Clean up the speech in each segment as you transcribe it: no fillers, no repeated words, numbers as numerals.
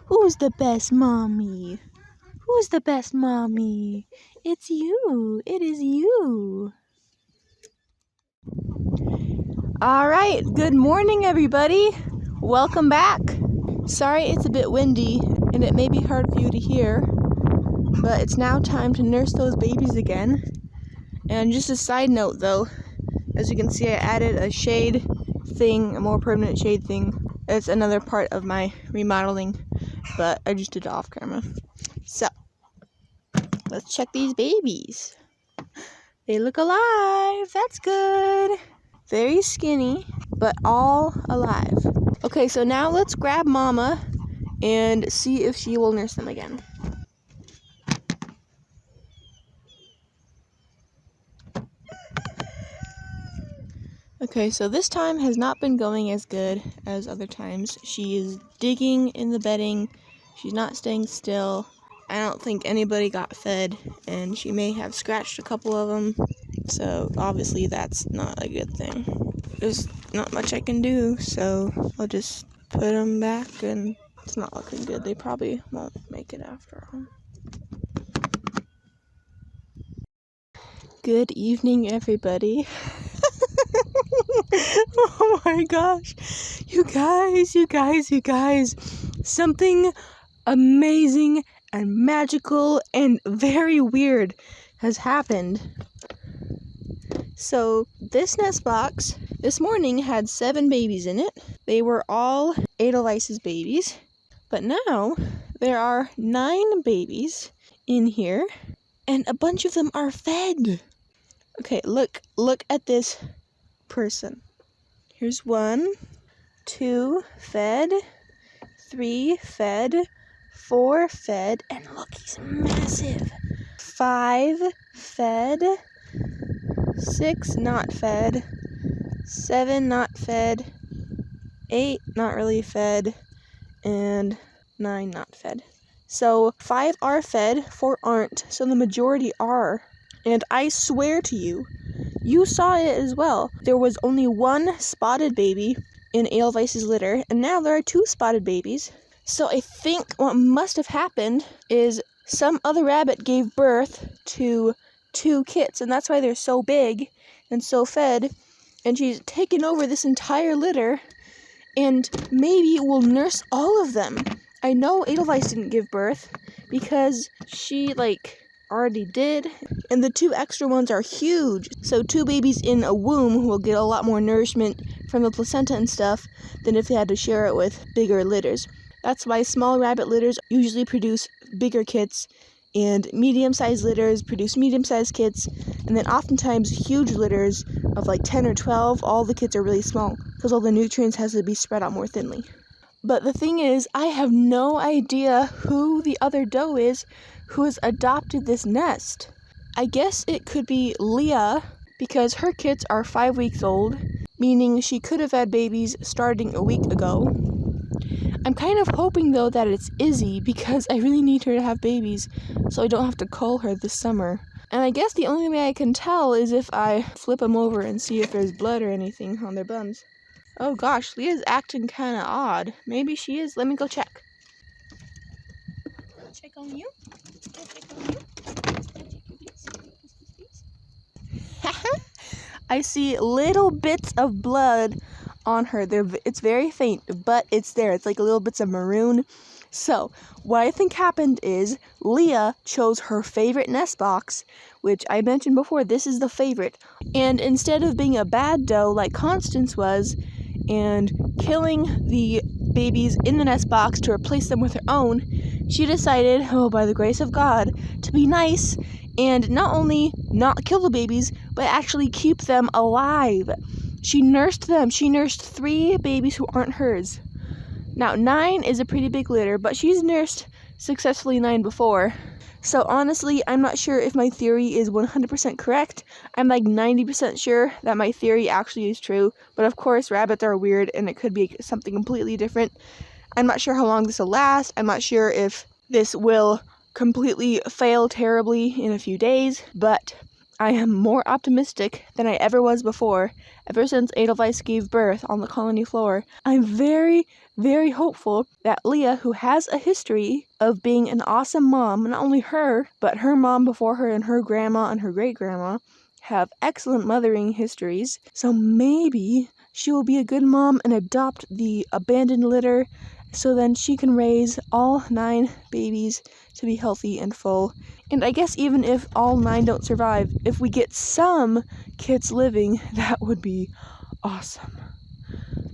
Who's the best mommy? Who's the best mommy? It's you. It is you. All right. Good morning, everybody. Welcome back. Sorry it's a bit windy and it may be hard for you to hear, but it's now time to nurse those babies again. And just a side note though, as you can see, I added a shade thing, a more permanent shade thing. It's another part of my remodeling, but I just did it off camera. So, let's check these babies. They look alive. That's good. Very skinny, but all alive. Okay, so now let's grab Mama and see if she will nurse them again. Okay, so this time has not been going as good as other times. She is digging in the bedding. She's not staying still. I don't think anybody got fed, and she may have scratched a couple of them. So obviously that's not a good thing. There's not much I can do, so I'll just put them back, and it's not looking good. They probably won't make it after all. Good evening, everybody. Oh my gosh. You guys. Something amazing and magical and very weird has happened. So this nest box this morning had 7 babies in it. They were all Adelvice's babies. But now there are 9 babies in here and a bunch of them are fed. Okay, look at this person. Here's 1, 2 fed, 3 fed, 4 fed, and look, he's massive. 5 fed, 6 not fed, 7 not fed, 8 not really fed, and 9 not fed. So 5 are fed, 4 aren't, so the majority are. And I swear to you, you saw it as well. There was only 1 spotted baby in Adelvice's litter, and now there are 2 spotted babies. So I think what must have happened is some other rabbit gave birth to 2 kits, and that's why they're so big and so fed. And she's taken over this entire litter, and maybe will nurse all of them. I know Adelvice didn't give birth because she, already did, and the 2 extra ones are huge. So 2 babies in a womb will get a lot more nourishment from the placenta and stuff than if they had to share it with bigger litters. That's why small rabbit litters usually produce bigger kits, and medium-sized litters produce medium-sized kits, and then oftentimes huge litters of 10 or 12, all the kits are really small because all the nutrients has to be spread out more thinly. But the thing is, I have no idea who the other doe is who has adopted this nest. I guess it could be Leah, because her kits are 5 weeks old, meaning she could have had babies starting a week ago. I'm kind of hoping though that it's Izzy, because I really need her to have babies so I don't have to cull her this summer. And I guess the only way I can tell is if I flip them over and see if there's blood or anything on their bums. Oh gosh, Leah's acting kind of odd. Maybe she is. Let me go check. Check on you. I see little bits of blood on her. It's very faint, but it's there. It's like little bits of maroon. So, what I think happened is Leah chose her favorite nest box, which I mentioned before, this is the favorite. And instead of being a bad doe like Constance was, and killing the babies in the nest box to replace them with her own, she decided, by the grace of God, to be nice and not only not kill the babies, but actually keep them alive. She nursed them. She nursed 3 babies who aren't hers. Now, 9 is a pretty big litter, but she's nursed successfully 9 before. So honestly, I'm not sure if my theory is 100% correct. I'm 90% sure that my theory actually is true. But of course, rabbits are weird and it could be something completely different. I'm not sure how long this will last. I'm not sure if this will completely fail terribly in a few days. But I am more optimistic than I ever was before. Ever since Adelvice gave birth on the colony floor, I'm very, very hopeful that Leah, who has a history of being an awesome mom, not only her, but her mom before her and her grandma and her great-grandma, have excellent mothering histories. So maybe she will be a good mom and adopt the abandoned litter, so then she can raise all 9 babies to be healthy and full. And I guess even if all 9 don't survive, if we get some kids living, that would be awesome.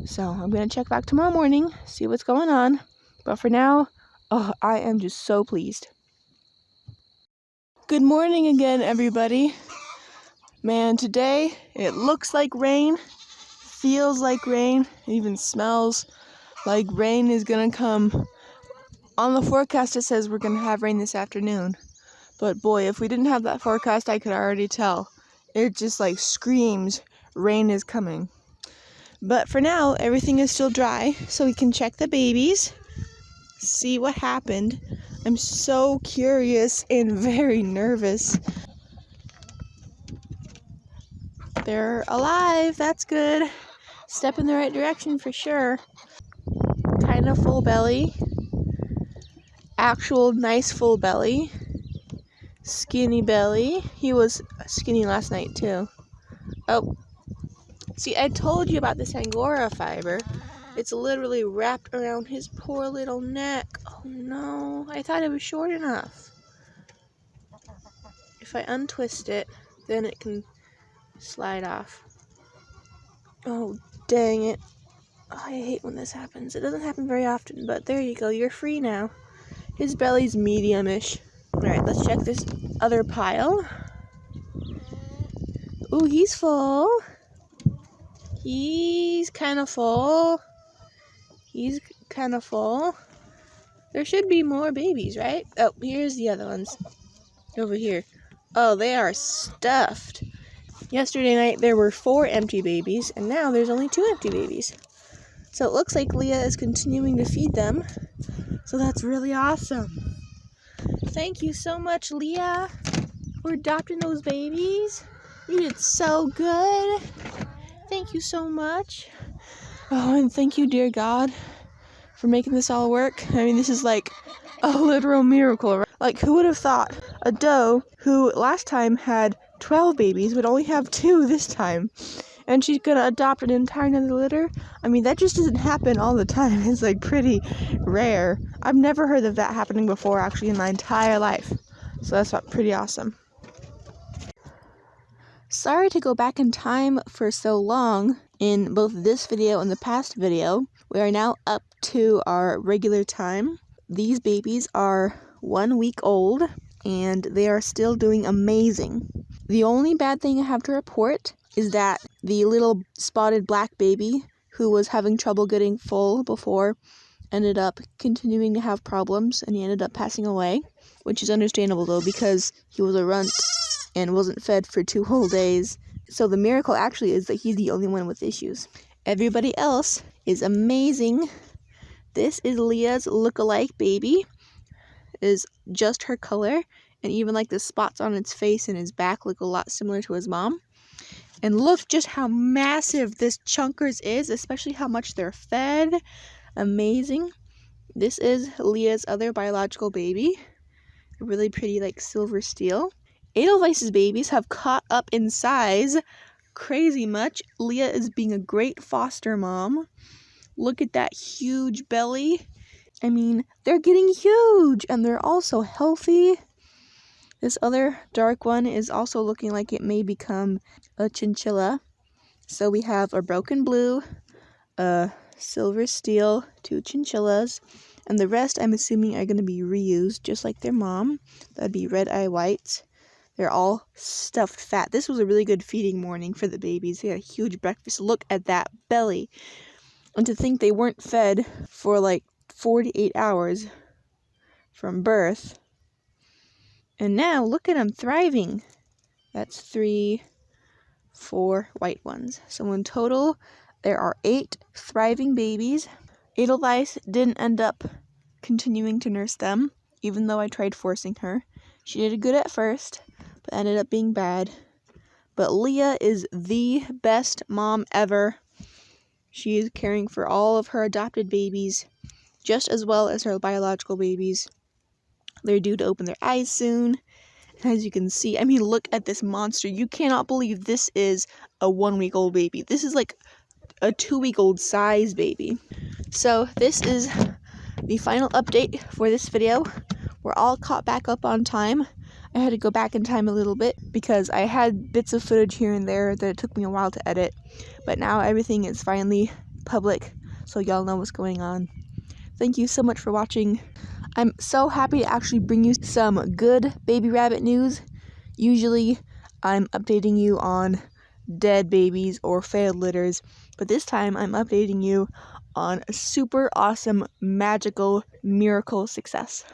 So I'm going to check back tomorrow morning, see what's going on. But for now, I am just so pleased. Good morning again, everybody. Man, today it looks like rain, feels like rain, it even smells like rain is going to come. On the forecast it says we're going to have rain this afternoon. But boy, if we didn't have that forecast, I could already tell. It just like screams rain is coming. But for now, everything is still dry, so we can check the babies, see what happened. I'm so curious and very nervous. They're alive, that's good. Step in the right direction for sure. Kind of full belly. Actual nice full belly. Skinny belly. He was skinny last night too. Oh, see, I told you about this Angora fiber. It's literally wrapped around his poor little neck. Oh no, I thought it was short enough. If I untwist it, then it can slide off. Oh, dang it. Oh, I hate when this happens. It doesn't happen very often, but there you go. You're free now. His belly's medium-ish. Alright, let's check this other pile. Ooh, he's full. He's kind of full. He's kind of full. There should be more babies, right? Oh, here's the other ones. Over here. Oh, they are stuffed. Yesterday night there were 4 empty babies, and now there's only 2 empty babies. So it looks like Leah is continuing to feed them. So that's really awesome. Thank you so much, Leah, for adopting those babies. You did so good. Thank you so much. Oh, and thank you, dear God, for making this all work. I mean, this is like a literal miracle, right? Like, who would have thought a doe who last time had 12 babies would only have 2 this time? And she's gonna adopt an entire another litter? I mean, that just doesn't happen all the time. It's like pretty rare. I've never heard of that happening before, actually, in my entire life. So that's pretty awesome. Sorry to go back in time for so long in both this video and the past video. We are now up to our regular time. These babies are 1 week old, and they are still doing amazing. The only bad thing I have to report is that the little spotted black baby who was having trouble getting full before ended up continuing to have problems, and he ended up passing away, which is understandable though because he was a runt and wasn't fed for 2 whole days. So the miracle actually is that he's the only one with issues. Everybody else is amazing. This is Leah's look-alike baby. It is just her color, and even like the spots on its face and his back look a lot similar to his mom. And look just how massive this Chunkers is, especially how much they're fed. Amazing. This is Leah's other biological baby. A really pretty like silver steel. Adelvice's babies have caught up in size crazy much. Leah is being a great foster mom. Look at that huge belly. I mean, they're getting huge and they're also healthy. This other dark one is also looking like it may become a chinchilla. So we have a broken blue, a silver steel, 2 chinchillas, and the rest I'm assuming are going to be reused just like their mom. That'd be red eye whites. They're all stuffed fat. This was a really good feeding morning for the babies. They had a huge breakfast. Look at that belly. And to think they weren't fed for like 48 hours from birth. And now look at them thriving. That's 3, 4 white ones. So in total, there are 8 thriving babies. Adelvice didn't end up continuing to nurse them, even though I tried forcing her. She did good at first, but ended up being bad. but Leah is the best mom ever. She is caring for all of her adopted babies just as well as her biological babies. They're due to open their eyes soon. As you can see, I mean, look at this monster. You cannot believe this is a 1-week-old baby. This is like a 2-week-old size baby. So this is the final update for this video. We're all caught back up on time. I had to go back in time a little bit because I had bits of footage here and there that it took me a while to edit. But now everything is finally public, so y'all know what's going on. Thank you so much for watching. I'm so happy to actually bring you some good baby rabbit news. Usually I'm updating you on dead babies or failed litters, but this time I'm updating you on a super awesome, magical, miracle success.